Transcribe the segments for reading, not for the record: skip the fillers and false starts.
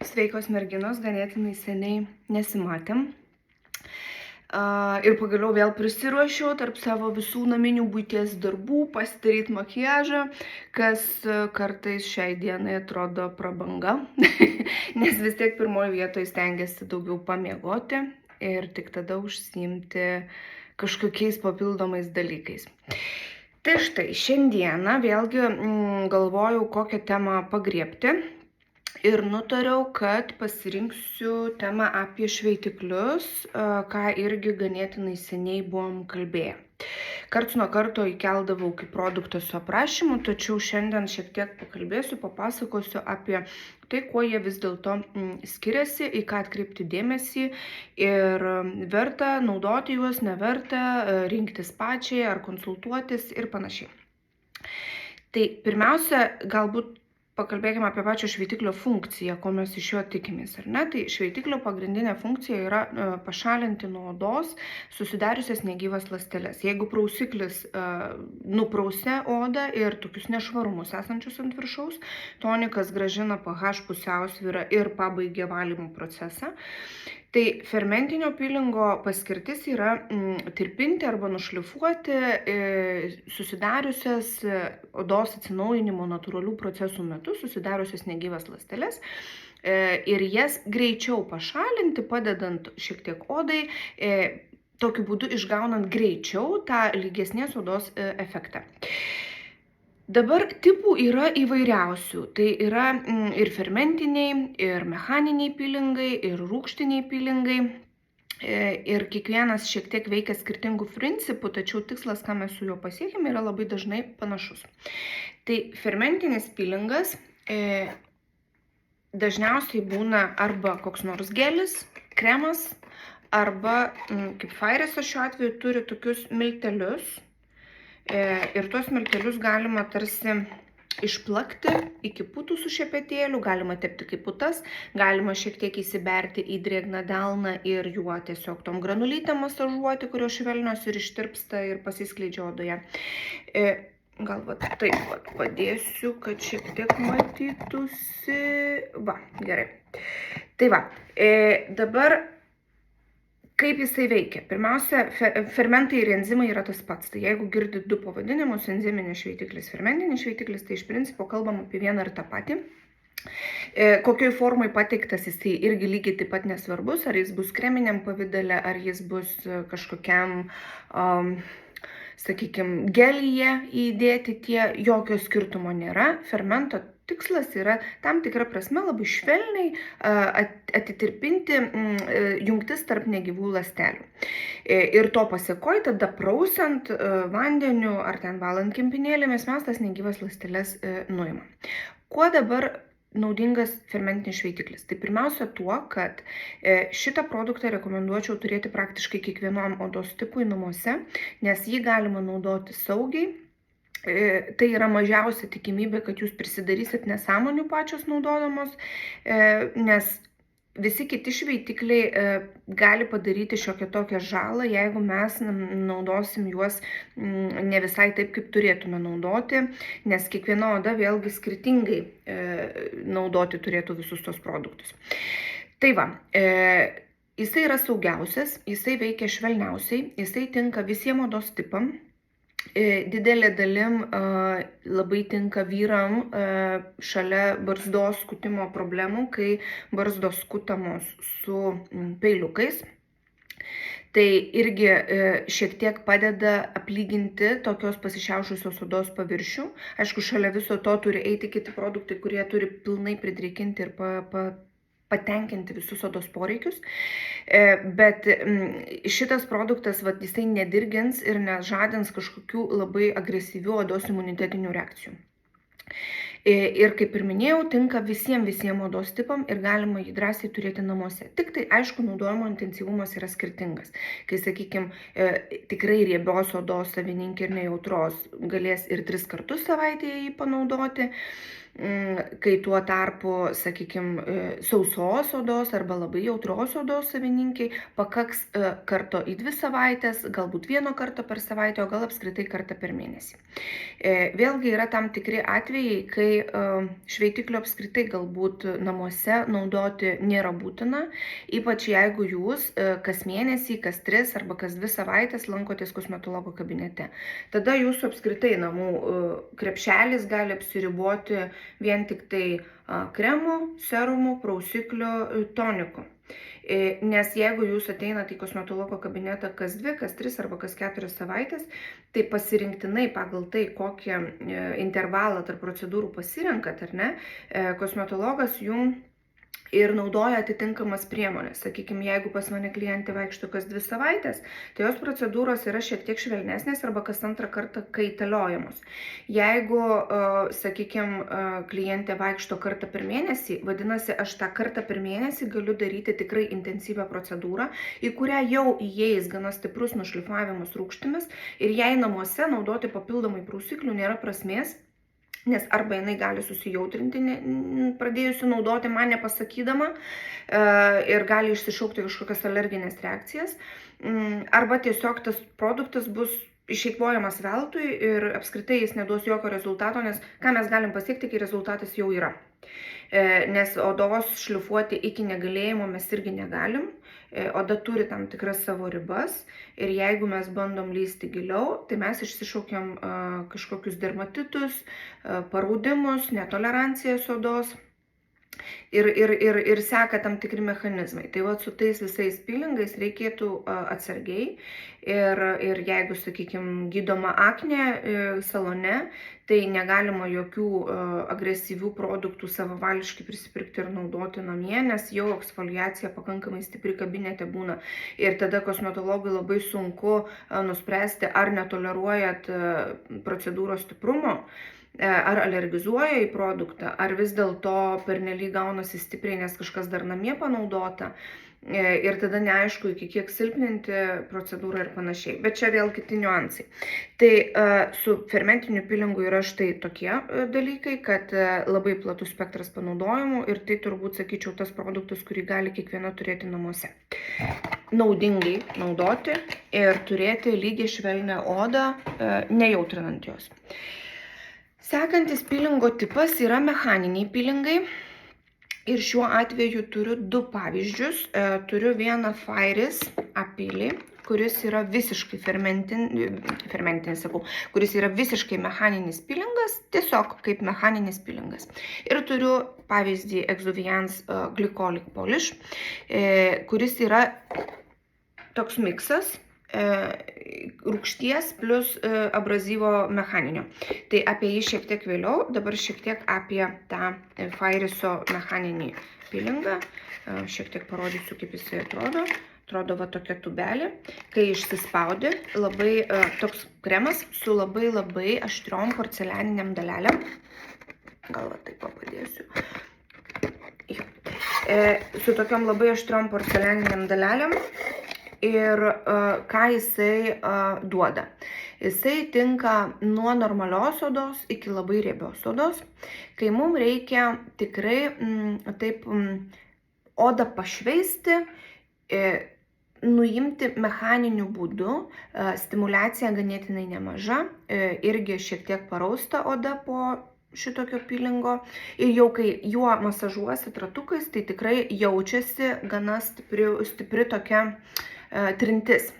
Sveikos merginos, ganėtinai seniai nesimatėm. Ir pagaliau vėl prisiruošiau tarp savo visų naminių buities darbų pasidaryti makiažą, kas kartais šiai dienai atrodo prabanga, nes vis tiek pirmoje vietoje stengiasi daugiau pamiegoti ir tik tada užsiimti kažkokiais papildomais dalykais. Tai štai, šiandieną vėlgi galvojau, kokią temą pagriebti. Ir nutariau, kad pasirinksiu temą apie šveitiklius, ką irgi ganėtinai seniai buvom kalbėję. Karts nuo karto įkeldavau kaip produktą su aprašymu, tačiau šiandien šiek tiek pakalbėsiu, papasakosiu apie tai, kuo jie vis dėlto skiriasi, į ką atkreipti dėmesį ir verta naudoti juos, neverta, rinktis pačiai ar konsultuotis ir panašiai. Tai pirmiausia, galbūt pakalbėkime apie pačią šveitiklio funkciją, ko mes iš jo tikimės, ar ne? Tai šveitiklio pagrindinė funkcija yra pašalinti nuo odos susidariusias negyvas ląsteles. Jeigu prausiklis nuprausia odą ir tokius nešvarumus esančius ant viršaus, tonikas grąžina pH pusiausvyrą ir pabaigia valymo procesą. Tai fermentinio pilingo paskirtis yra tirpinti arba nušlifuoti susidariusias odos atsinaujinimo natūralių procesų metu susidariusias negyvas ląsteles ir jas greičiau pašalinti, padedant šiek tiek odai, tokiu būdu išgaunant greičiau tą lygesnės odos efektą. Dabar tipų yra įvairiausių. Tai yra ir fermentiniai, ir mechaniniai pilingai, ir rūgštiniai pilingai. Ir kiekvienas šiek tiek veikia skirtingų principų, tačiau tikslas, ką mes su juo pasiekime, yra labai dažnai panašus. Tai fermentinis pilingas dažniausiai būna arba koks nors gelis, kremas, arba, kaip Faireso šiuo atveju, turi tokius miltelius. Ir tuos miltelius galima tarsi išplakti iki putų su šepetėliu, galima tepti kaip putas, galima šiek tiek įsiberti į drėgną delną ir juo tiesiog tom granulytėm masažuoti, kurios švelnios ir ištirpsta ir pasiskleidžia odoje. Gal va taip padėsiu, kad šiek tiek matytųsi. Va, gerai. Tai va, dabar kaip jisai veikia? Pirmiausia, fermentai ir enzimai yra tas pats. Tai jeigu girdit du pavadinimus, enziminis šveitiklis, fermentinis šveitiklis, tai iš principo kalbam apie vieną ir tą patį. Kokioj formai pateiktas jisai irgi lygiai taip pat nesvarbus, ar jis bus kreminiam pavidale, ar jis bus kažkokiam, sakykime, gelyje įdėti, jokio skirtumo nėra. Fermento tikslas yra tam tikra prasme labai švelniai atitirpinti jungtis tarp negyvų ląstelių. Ir to pasiekoje tada prausiant vandeniu ar ten valant kempinėlėmis mes tas negyvas ląsteles nuimam. Kuo dabar naudingas fermentinis šveitiklis? Tai pirmiausia tuo, kad šitą produktą rekomenduočiau turėti praktiškai kiekvienam odos tipui namuose, nes jį galima naudoti saugiai. Tai yra mažiausia tikimybė, kad jūs prisidarysit nesąmonių pačios naudodamos, nes visi kiti šveitikliai gali padaryti šiokią tokią žalą, jeigu mes naudosim juos ne visai taip, kaip turėtume naudoti, nes kiekviena oda vėlgi skirtingai naudoti turėtų visus tos produktus. Tai va, jisai yra saugiausias, jisai veikia švelniausiai, jisai tinka visiems odos tipam. Didelė dalim labai tinka vyram šalia barzdos skutimo problemų, kai barzdos skutamos su peiliukais. Tai irgi šiek tiek padeda aplyginti tokios pasišiaušusios odos paviršių. Aišku, šalia viso to turi eiti kiti produktai, kurie turi pilnai pridrėkinti ir patenkinti visus odos poreikius, bet šitas produktas jisai nedirgins ir nežadins kažkokių labai agresyvių odos imunitetinių reakcijų. Ir kaip ir minėjau, tinka visiems odos tipam ir galima jį drąsiai turėti namuose. Tik tai, aišku, naudojimo intensyvumas yra skirtingas. Kai, sakykime, tikrai riebios odos savininkė ir nejautros galės ir 3 kartus savaitėje jį panaudoti, kai tuo tarpu, sakykime, sausos odos arba labai jautrios odos savininkiai pakaks karto į 2 savaitės, galbūt 1 karto per savaitę, o gal apskritai kartą per mėnesį. Vėlgi yra tam tikri atvejai, kai šveitiklio apskritai galbūt namuose naudoti nėra būtina, ypač jeigu jūs kas mėnesį, kas 3 arba kas 2 savaitės lankotės kosmetologo kabinete. Tada jūsų apskritai namų krepšelis gali apsiriboti vien tik tai kremu, serumu, prausikliu, toniku. Nes jeigu jūs ateinate į kosmetologo kabinetą kas 2, kas 3 arba kas 4 savaitės, tai pasirinktinai pagal tai, kokį intervalą tarp procedūrų pasirenkat, ar ne, kosmetologas jums ir naudoja atitinkamas priemonės. Sakykime, jeigu pas mane klientė vaikšto kas 2 savaitės, tai jos procedūros yra šiek tiek švelnesnės arba kas 2 kartą kaitaliojamos. Jeigu, sakykime, klientė vaikšto kartą per mėnesį, vadinasi, aš tą kartą per mėnesį galiu daryti tikrai intensyvią procedūrą, į kurią jau įeis gana stiprus nušlifavimas rūgštimis ir jei namuose naudoti papildomai prausiklių nėra prasmės, nes arba jinai gali susijautrinti, pradėjusi naudoti man nepasakydama ir gali išsišaukti kažkokias alerginės reakcijas, arba tiesiog tas produktas bus išeikvojamas veltui ir apskritai jis neduos jokio rezultato, nes ką mes galim pasiekti, kai rezultatas jau yra. Nes odos šlifuoti iki negalėjimo mes irgi negalim. Oda turi tam tikras savo ribas ir jeigu mes bandom lysti giliau, tai mes išsišaukiam kažkokius dermatitus, paraudimus, netolerancijas odos ir seka tam tikri mechanizmai. Tai va su tais visais pilingais reikėtų atsargiai ir jeigu, sakykime, gydoma aknė salone, tai negalima jokių agresyvių produktų savavališkai prisipirkti ir naudoti namie, nes jau eksfoliacija pakankamai stipri kabinete būna ir tada kosmetologui labai sunku nuspręsti, ar netoleruojat procedūros stiprumo, ar alergizuoja į produktą, ar vis dėlto pernelyg gaunasi stipriai, nes kažkas dar namie panaudota ir tada neaišku, iki kiek silpninti procedūrą ir panašiai. Bet čia vėl kiti niuansai. Tai su fermentiniu pilingu yra štai tokie dalykai, kad labai platus spektras panaudojimų ir tai turbūt, sakyčiau, tas produktas, kurį gali kiekviena turėti namuose. Naudingai naudoti ir turėti lygiai švelnią odą, nejautrinant jos. Sekantis pilingo tipas yra mechaniniai pilingai ir šiuo atveju turiu 2 pavyzdžius. Turiu vieną Fairies apilį, kuris yra visiškai kuris yra visiškai mechaninis pilingas, tiesiog kaip mechaninis pilingas. Ir turiu pavyzdį Exuviance Glycolic Polish, kuris yra toks miksas rūgšties plus abrazyvo mechaninio. Tai apie jį šiek tiek vėliau, dabar šiek tiek apie tą Fairieso mechaninį pilingą. Šiek tiek parodysiu, kaip jisai atrodo. Atrodo va tokia tubelė. Kai išsispaudi, labai toks kremas su labai aštriom porcelianiniam dalelėm. Gal va taip padėsiu. Su tokiam labai aštriom porcelianiniam dalelėm. Ir ką jisai duoda. Jisai tinka nuo normalios odos iki labai riebios odos, kai mums reikia tikrai taip odą pašveisti, nuimti mechaniniu būdu, stimulacija ganėtinai nemaža, irgi šiek tiek parausta oda po šitokio pilingo ir jau kai juo masažuosi ratukais, tai tikrai jaučiasi gana stipri tokia trintis.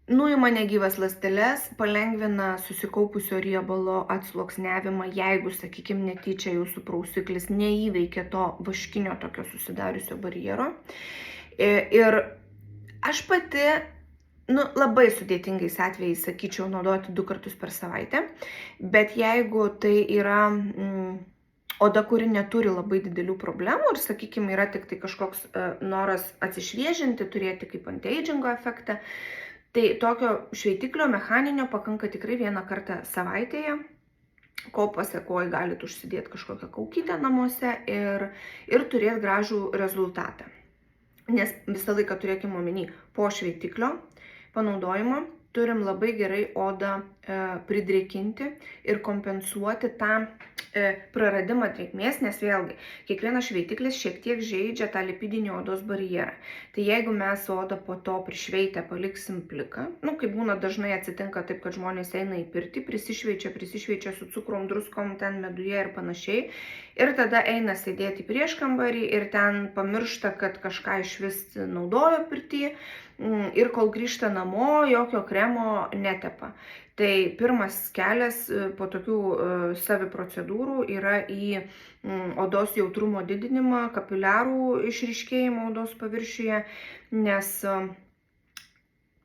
Nuima negyvas ląsteles, palengvina susikaupusio riebalo atsluoksniavimą, jeigu, sakykime, netyčia jūsų prausiklis neįveikia to vaškinio tokio susidariusio barjero. Ir aš pati labai sudėtingais atvejais sakyčiau naudoti 2 kartus per savaitę, bet jeigu tai yra oda, kuri neturi labai didelių problemų ir, sakykime, yra tik tai kažkoks noras atsišviežinti, turėti kaip anti-agingo efektą, tai tokio šveitiklio mechaninio pakanka tikrai 1 kartą savaitėje, ko pasekoje galite užsidėti kažkokią kaukytę namuose ir turėti gražų rezultatą. Nes visą laiką turėkime omeny, po šveitiklio panaudojimo turim labai gerai odą pridrėkinti ir kompensuoti tą praradimą drėgmės, nes vėlgi, kiekvienas šveitiklis šiek tiek žaidžia tą lipidinį odos barjerą. Tai jeigu mes odą po to prišveitę paliksim pliką, kaip būna dažnai atsitinka taip, kad žmonės eina į pirtį, prisišveičia su cukrom, druskom, ten meduje ir panašiai, ir tada eina sėdėti į prieškambarį ir ten pamiršta, kad kažką iš vis naudojo pirtį, ir kol grįžta namo, jokio kremo netepa. Tai pirmas kelias po tokių saviprocedūrų yra į odos jautrumo didinimą, kapiliarų išryškėjimą odos paviršiuje, nes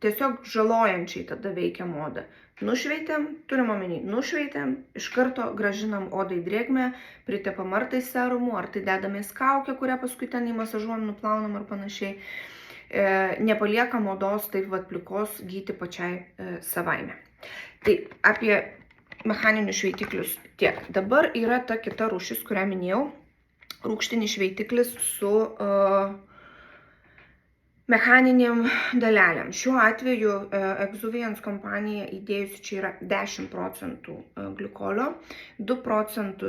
tiesiog žalojančiai tada veikiam odą. Nušveitėm, turim omeny, nušveitėm, iš karto gražinam odai drėgmę, pritepam ar tai serumu, ar tai dedamės kaukę, kurią paskui ten įmasažuojam, nuplaunam ar panašiai. Nepaliekam odos taip plikos gyti pačiai savaime. Tai apie mechaninius šveitiklius tiek. Dabar yra ta kita rūšis, kurią minėjau, rūgštinis šveitiklis su mechaniniam dalelėm. Šiuo atveju Exuviance kompanija įdėjusi čia yra 10% glikolio, 2%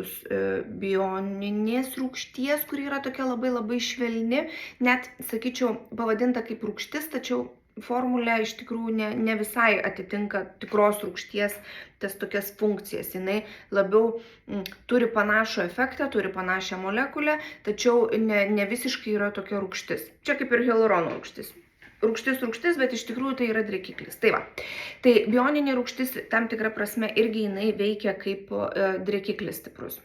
bioninės rūgšties, kuri yra tokia labai švelni, net, sakyčiau, pavadinta kaip rūgštis, tačiau formulė iš tikrųjų ne visai atitinka tikros rūgšties tas tokias funkcijas. Jinai labiau turi panašų efektą, turi panašią molekulę, tačiau ne visiškai yra tokia rūgštis. Čia kaip ir hialurono rūgštis. Rūgštis, bet iš tikrųjų tai yra drėkiklis. Tai va. Tai bioninė rūgštis tam tikra prasme irgi jinai veikia kaip drėkiklis stiprus.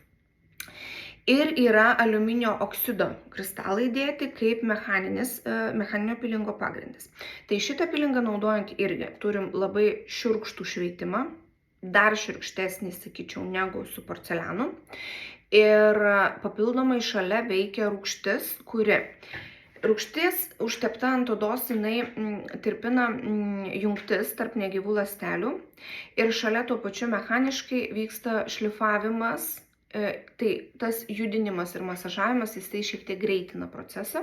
Ir yra aliuminio oksido kristalai dėti kaip mechaninio pilingo pagrindas. Tai šitą pilingą naudojant irgi turim labai šiurkštų šveitimą, dar šiurkštesnį, sakyčiau, negu su porcelianu. Ir papildomai šalia veikia rūgštis, kuri rūgštis užtepta ant odos, jinai tirpina jungtis tarp negyvų ląstelių ir šalia tuo pačiu mechaniškai vyksta šlifavimas. Tai tas judinimas ir masažavimas, jisai šiek tiek greitina procesą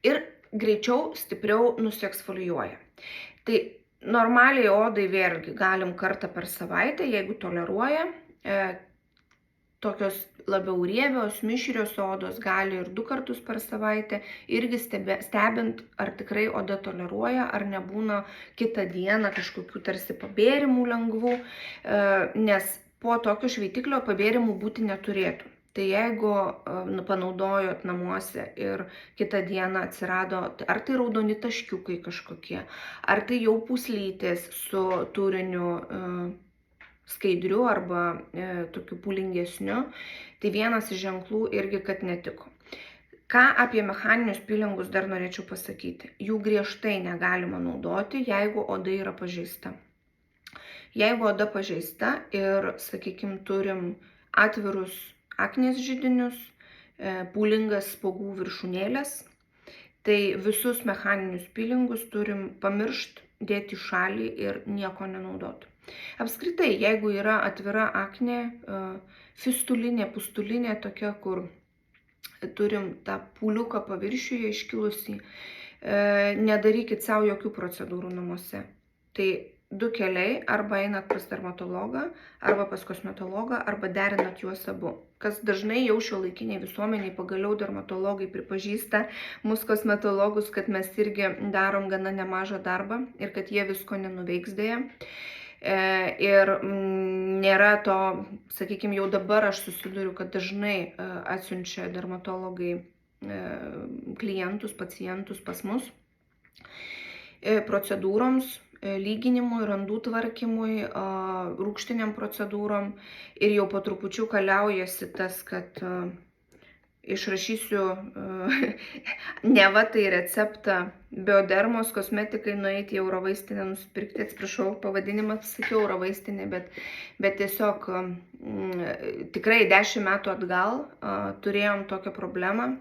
ir greičiau, stipriau nusieksfolijuoja. Tai normaliai odai vėlgi galim kartą per savaitę, jeigu toleruoja. Tokios labiau riebios, mišrios odos gali ir 2 kartus per savaitę, irgi stebint, ar tikrai oda toleruoja, ar nebūna kitą dieną kažkokių tarsi pabėrimų lengvų, nes po tokio šveitiklio pabėrimų būti neturėtų. Tai jeigu panaudojot namuose ir kitą dieną atsirado ar tai raudoni taškiukai kažkokie, ar tai jau pūslytės su turiniu skaidriu arba tokiu pūlingesniu, tai vienas iš ženklų irgi, kad netiko. Ką apie mechaninius pilingus dar norėčiau pasakyti? Jų griežtai negalima naudoti, jeigu oda yra pažeista. Jeigu oda pažeista ir, sakykime, turim atvirus aknės židinius, pūlingas spuogų viršūnėlės, tai visus mechaninius pilingus turim pamiršti, dėti į šalį ir nieko nenaudoti. Apskritai, jeigu yra atvira aknė, fistulinė, pustulinė, tokia, kur turim tą pūliuką paviršiuje iškilusį, nedarykit savo jokių procedūrų namuose. Tai 2 keliai, arba einat pas dermatologą, arba pas kosmetologą, arba derinat juos abu. Kas dažnai jau šiuolaikiniai visuomeniai, pagaliau dermatologai pripažįsta mus kosmetologus, kad mes irgi darom gana nemažą darbą ir kad jie visko nenuveiks dėja. Ir nėra to, sakykime, jau dabar aš susiduriu, kad dažnai atsiunčia dermatologai klientus, pacientus pas mus procedūroms, lyginimui, randų tvarkymui, rūgštiniam procedūrom ir jau po trupučiuką liaujasi tas, kad išrašysiu neva tai receptą Biodermos kosmetikai nueiti į Eurovaistinę nusipirkti, atsiprašau, pavadinimą sakiau Eurovaistinė, bet tiesiog tikrai 10 metų atgal turėjom tokią problemą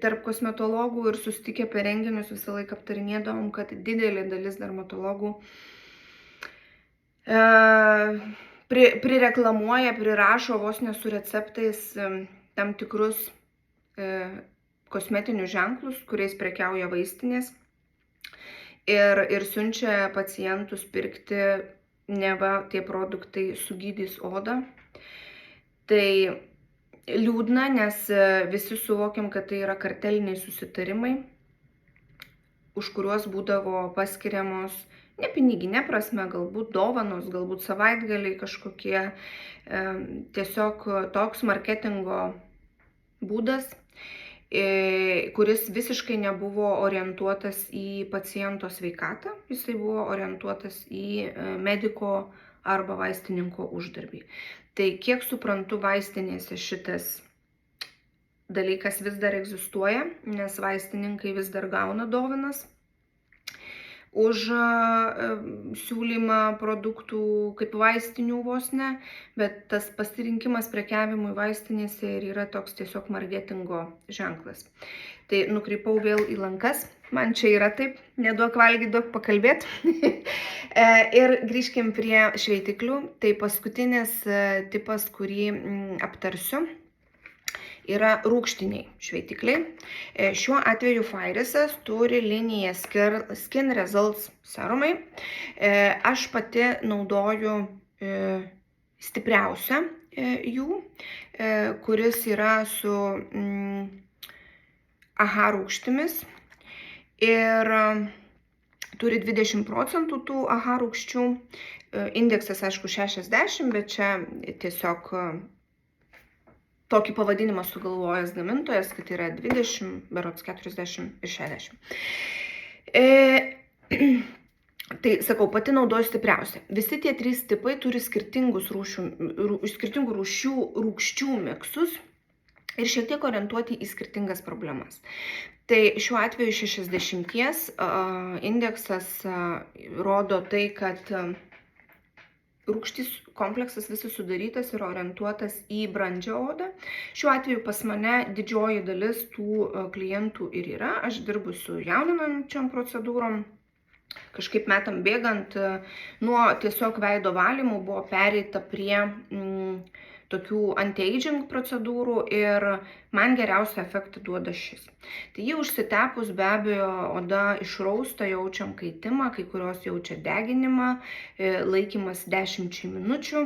tarp kosmetologų ir susitikę per renginius visą laiką aptarinėdavom, kad didelė dalis dermatologų prireklamuoja, prirašo vos ne su receptais tam tikrus kosmetinius ženklus, kuriais prekiauja vaistinės ir siunčia pacientus pirkti neva tie produktai sugydys odą. Tai liūdna, nes visi suvokiam, kad tai yra karteliniai susitarimai, už kuriuos būdavo paskiriamos ne piniginė prasme, galbūt dovanos, galbūt savaitgaliai kažkokie, tiesiog toks marketingo būdas, kuris visiškai nebuvo orientuotas į paciento sveikatą, jisai buvo orientuotas į mediko arba vaistininko uždarbį. Tai kiek suprantu, vaistinėse šitas dalykas vis dar egzistuoja, nes vaistininkai vis dar gauna dovanas už siūlymą produktų kaip vaistinių vos ne, bet tas pasirinkimas prekiavimui vaistinėse ir yra toks tiesiog marketingo ženklas. Tai nukreipau vėl į lankas, man čia yra taip, neduok valgyti, duok pakalbėti. Ir grįžkim prie šveitiklių. Tai paskutinis tipas, kurį aptarsiu, yra rūgštiniai šveitikliai. Šiuo atveju Fairesas turi liniją Skin Results serumai. Aš pati naudoju stipriausią jų, kuris yra su AHA rūgštimis ir turi 20% tų AHA rūgščių. Indeksas, aišku, 60, bet čia tiesiog tokį pavadinimą sugalvojęs gamintojas, kad yra 20, berods 40 ir 60. Tai, sakau, pati naudoju stipriausią. Visi tie trys tipai turi skirtingų rūšių rūgščių miksus ir šiek tiek orientuoti į skirtingas problemas. Tai šiuo atveju 60 indeksas rodo tai, kad rūgštys kompleksas visas sudarytas ir orientuotas į brandžią odą. Šiuo atveju pas mane didžioji dalis tų klientų ir yra. Aš dirbu su jauninančiom procedūrom. Kažkaip metam bėgant nuo tiesiog veido valymų buvo pereita prie tokių anti-aging procedūrų ir man geriausią efektą duoda šis. Tai jį užsitepus be abejo oda išrausta, jaučiam kaitimą, kai kurios jaučia deginimą, laikymas 10 minučių.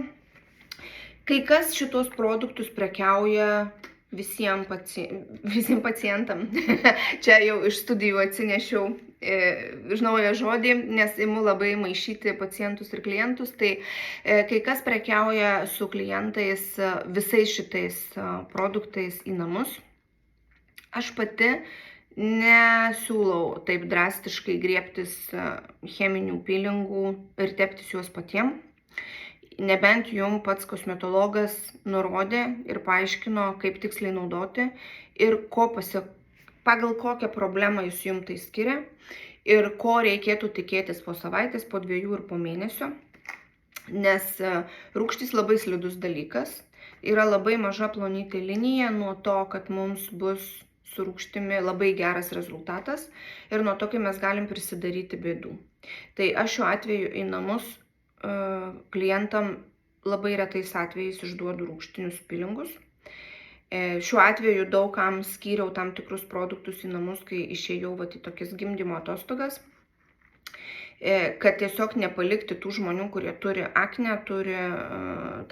Kai kas šitos produktus prekiauja visiems pacientam. Čia jau iš studijų atsinešiau iš naują žodį, nes imu labai maišyti pacientus ir klientus. Tai kai kas prekiauja su klientais visais šitais produktais į namus. Aš pati nesiūlau taip drastiškai griebtis cheminių pilingų ir teptis juos patiem. Nebent jums pats kosmetologas nurodė ir paaiškino, kaip tiksliai naudoti ir pagal kokią problemą jis jums tai skiria ir ko reikėtų tikėtis po savaitės, po 2 ir po mėnesio. Nes rūgštys labai slidus dalykas, yra labai maža plonytė linija nuo to, kad mums bus su rūgštimi labai geras rezultatas ir nuo to, kai mes galim prisidaryti bėdų. Tai aš šiuo atveju į namus klientam labai retais atvejais išduodu rūgštinius pilingus. Šiuo atveju daugam skyriau tam tikrus produktus į namus, kai išėjau į tokias gimdymo atostogas, kad tiesiog nepalikti tų žmonių, kurie turi aknę, turi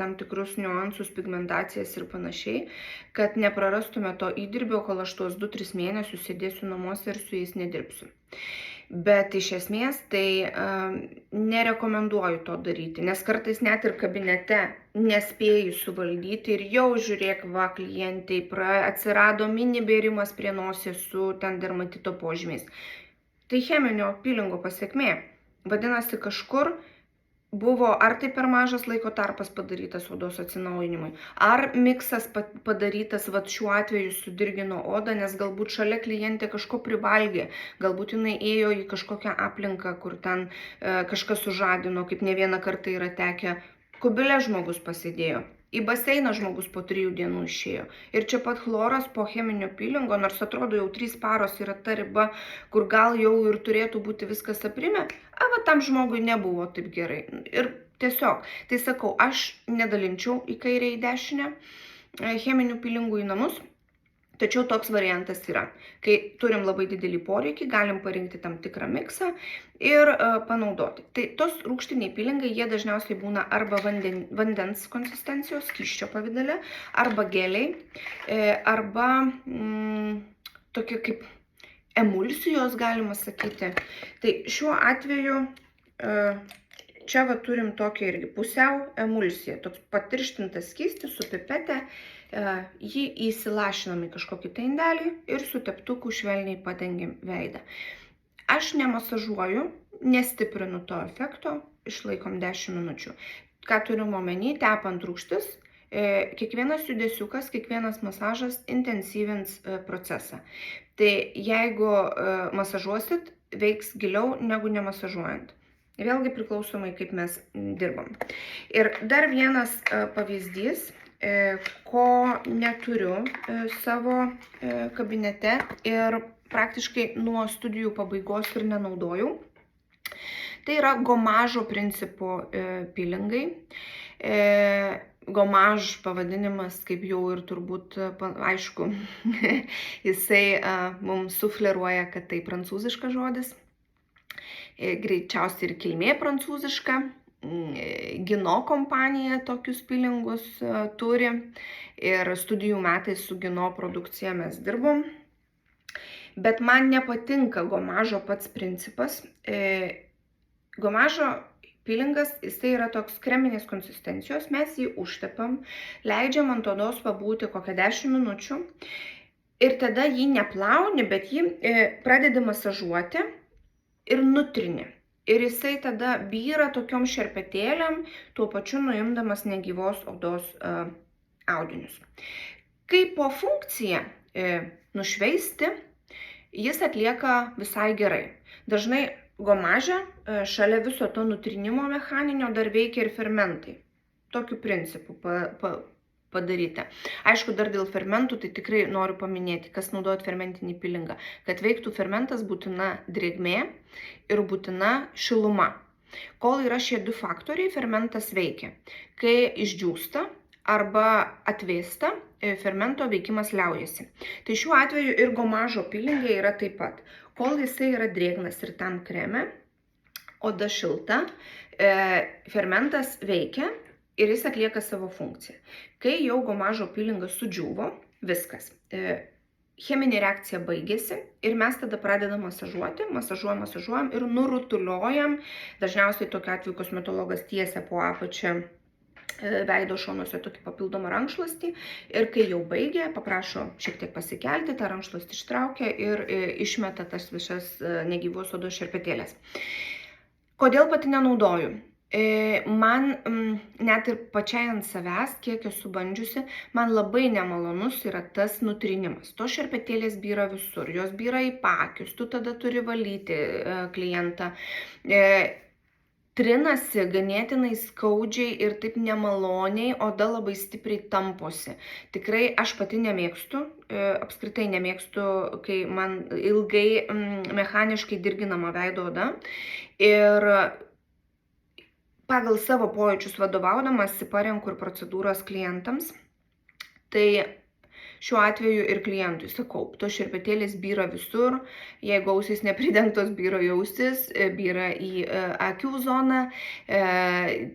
tam tikrus niuansus, pigmentacijas ir panašiai, kad neprarastume to įdirbio, kol aš tuos 2-3 mėnesius sėdėsiu namuose ir su jais nedirbsiu. Bet iš esmės tai nerekomenduoju to daryti, nes kartais net ir kabinete nespėju suvaldyti ir jau žiūrėk, klientai, atsirado mini bėrimas prie nosies su ten dermatito požymiais. Tai cheminio pilingo pasekmė. Vadinasi, kažkur buvo ar tai per mažas laiko tarpas padarytas odos atsinaujinimui, ar miksas padarytas šiuo atveju sudirgino odą, nes galbūt šalia klientė kažko privalgė, galbūt jinai ėjo į kažkokią aplinką, kur ten kažkas sužadino, kaip ne vieną kartą yra tekę, kubile žmogus pasėdėjo. Į baseiną žmogus po 3 dienų išėjo. Ir čia pat chloras po cheminio pilingo, nors atrodo jau 3 paros yra ta riba, kur gal jau ir turėtų būti viskas aprimę, tam žmogui nebuvo taip gerai. Ir tiesiog, tai sakau, aš nedalinčiau į kairę, į dešinę cheminių pilingų į namus. Tačiau toks variantas yra. Kai turim labai didelį poreikį, galim parinkti tam tikrą miksą ir panaudoti. Tai tos rūgštiniai pilingai, jie dažniausiai būna arba vandens konsistencijos, skysčio pavidale, arba geliai, arba tokie kaip emulsijos, galima sakyti. Tai šiuo atveju čia va turim tokią irgi pusiau emulsiją, toks patirštintas skystis su pipete, jį įsilašinam į kažkokį tai indelį ir su teptuku švelniai padengiam veidą. Aš nemasažuoju, nestiprinu to efekto, išlaikom 10 minučių. Ką turim omeny, tepant rūgštis, kiekvienas judesiukas, kiekvienas masažas intensyvins procesą. Tai jeigu masažuosit, veiks giliau negu nemasažuojant. Vėlgi priklausomai, kaip mes dirbam. Ir dar vienas pavyzdys, ko neturiu savo kabinete ir praktiškai nuo studijų pabaigos ir nenaudojau. Tai yra gomažo principo pilingai. Gomaž pavadinimas, kaip jau ir turbūt aišku, jisai mums sufleruoja, kad tai prancūziškas žodis. Greičiausiai ir kilmė prancūziška. Gino kompanija tokius pilingus turi ir studijų metais su Gino produkcija mes dirbom. Bet man nepatinka gomažo pats principas. Gomažo pilingas, jisai yra toks kreminės konsistencijos, mes jį užtepam, leidžiam ant odos pabūti kokią 10 minučių ir tada jį neplauni, bet jį pradedi masažuoti ir nutrini. Ir jisai tada byra tokiom šerpetėlėm, tuo pačiu nuimdamas negyvos odos audinius. Kaip po funkciją nušveisti, jis atlieka visai gerai. Dažnai gomaže šalia viso to nutrinimo mechaninio dar veikia ir fermentai. Tokiu principu padaryti. Aišku, dar dėl fermentų, tai tikrai noriu paminėti, kas naudojat fermentinį pilingą. Kad veiktų fermentas, būtina drėgmė ir būtina šiluma. Kol yra šie du faktoriai, fermentas veikia. Kai išdžiūsta arba atvėsta, fermento veikimas liaujasi. Tai šiuo atveju ir gomažo pilingai yra taip pat. Kol jisai yra drėgnas ir tam kreme, oda šilta, fermentas veikia ir jis atlieka savo funkciją. Kai jau gomažo pilingas sudžiūvo, viskas. Cheminė reakcija baigėsi ir mes tada pradedam masažuoti, masažuojam ir nurutuliojam. Dažniausiai tokiu atveju kosmetologas tiesia po apačią veido šonuose tokį papildomą rankšluostį ir kai jau baigė, paprašo šiek tiek pasikelti, tą rankšluostį ištraukia ir išmeta tas visas negyvos odos šerpetėlės. Kodėl pati nenaudoju? Man net ir pačiai ant savęs, kiek esu bandžiusi, man labai nemalonus yra tas nutrinimas. To šerpetėlės byra visur, jos byra į paakius, tu tada turi valyti klientą. Trinasi ganėtinai skaudžiai ir taip nemaloniai, oda labai stipriai tamposi. Tikrai aš pati nemėgstu, apskritai nemėgstu, kai man ilgai mechaniškai dirginama veido oda. Ir pagal savo pojūčius vadovaudamasi parenku ir procedūras klientams. Tai šiuo atveju ir klientui sakau, tos šerpetėlės byra visur, jeigu ausys nepridengtos, byra į ausis, byra į akių zoną,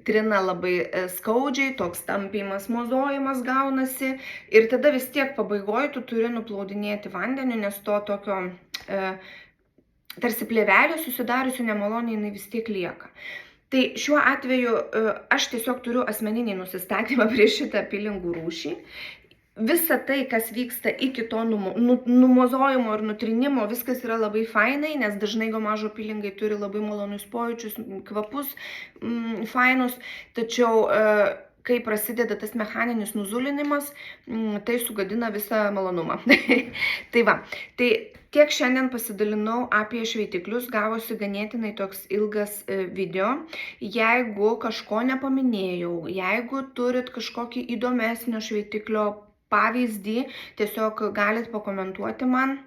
trina labai skaudžiai, toks tampymas, mozojimas gaunasi ir tada vis tiek pabaigoje tu turi nuplaudinėti vandeniu, nes to tokio tarsi plėvelė susidariusių nemaloniai jinai vis tiek lieka. Tai šiuo atveju aš tiesiog turiu asmeninį nusistatymą prieš šitą pilingų rūšį. Visa tai, kas vyksta iki to numozojimo ir nutrinimo, viskas yra labai fainai, nes dažnai gomažo pilingai turi labai malonius pojūčius, kvapus fainus, tačiau kai prasideda tas mechaninis nuzulinimas, tai sugadina visą malonumą. Tai va, tai tiek šiandien pasidalinau apie šveitiklius, gavosi ganėtinai toks ilgas video. Jeigu kažko nepaminėjau, jeigu turit kažkokį įdomesnio šveitiklio pavyzdį, tiesiog galit pakomentuoti man.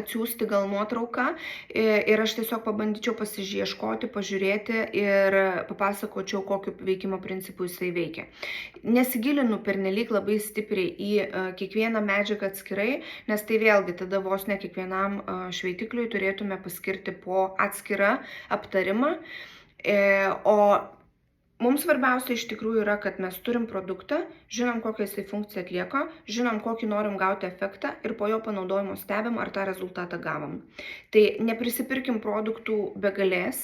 atsiųsti gal nuotrauką ir aš tiesiog pabandyčiau pasiieškoti, pažiūrėti ir papasakočiau, kokiu veikimo principu jisai veikia. Nesigilinu pernelyg labai stipriai į kiekvieną medžiagą atskirai, nes tai vėlgi tada vos ne kiekvienam šveitikliui turėtume paskirti po atskirą aptarimą. O mums svarbiausia iš tikrųjų yra, kad mes turim produktą, žinom, kokią jisai funkciją atlieka, žinom, kokį norim gauti efektą ir po jo panaudojimo stebim, ar tą rezultatą gavom. Tai neprisipirkim produktų begalės,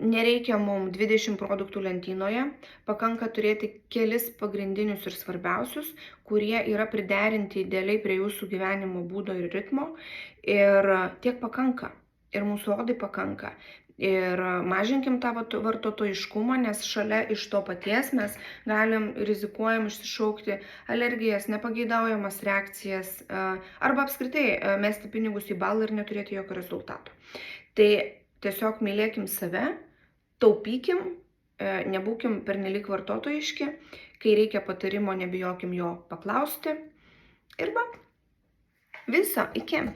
nereikia mums 20 produktų lentynoje, pakanka turėti kelis pagrindinius ir svarbiausius, kurie yra priderinti idealiai prie jūsų gyvenimo būdo ir ritmo ir tiek pakanka. Ir mūsų odai pakanka. Ir mažinkim tą vartotojiškumą, nes šalia iš to paties mes rizikuojam išsišaukti alergijas, nepageidaujamas reakcijas arba apskritai mesti pinigus į balą ir neturėti jokio rezultato. Tai tiesiog mylėkim save, taupykim, nebūkim pernelyg vartotojiški, kai reikia patarimo, nebijokim jo paklausti. Ir va, viso, iki.